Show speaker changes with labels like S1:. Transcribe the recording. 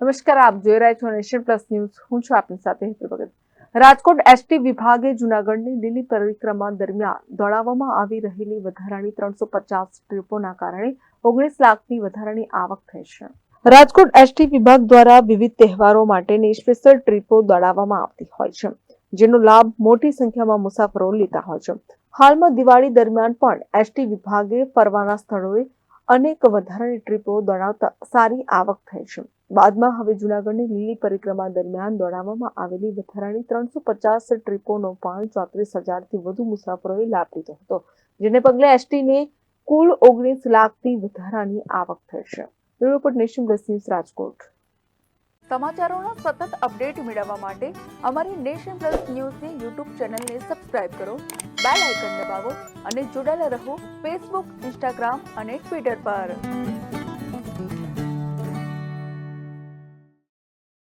S1: નમસ્કાર, આપ જોઈ રહ્યા છો નેશન પ્લસ ન્યૂઝ. હું છું આપની સાથે હેતલ ભગત. રાજકોટ એસટી વિભાગે જૂનાગઢની લીલી પરિક્રમા દરમિયાન દોડાવવામાં આવી રહેલી વધારાની 350 ટ્રીપોના કારણે 19 લાખની વધારાની આવક થઈ છે. રાજકોટ એસટી વિભાગ દ્વારા વિવિધ તહેવારો માટેની સ્પેશિયલ ટ્રીપો દોડાવવામાં આવતી હોય છે, જેનો લાભ મોટી સંખ્યામાં મુસાફરો લેતા હોય છે. હાલમાં દિવાળી દરમિયાન પણ એસટી વિભાગે ફરવાના સ્થળોએ અનેક વધારાની ટ્રીપો દોડાવતા સારી આવક થઈ છે. બાદમાં હવે જૂનાગઢની લીલી પરિક્રમા દરમિયાન દોડાવવામાં આવેલી વધારાની 350 ટ્રીપોનો પણ 34,000થી વધુ મુસાફરોએ લાભ લીધો હતો, જેને પગલે એસટીને કુલ 19 લાખની વધારાની આવક થઈ છે. Report Nation Plus news, Rajkot. સમાચારોના સતત અપડેટ મેળવવા માટે અમારી નેશન પ્લસ ન્યૂઝની યુટ્યુબ ચેનલને સબસ્ક્રાઇબ કરો, બેલ આઇકન દબાવો અને જોડાયેલા રહો ફેસબુક, ઇન્સ્ટાગ્રામ અને ટ્વિટર પર.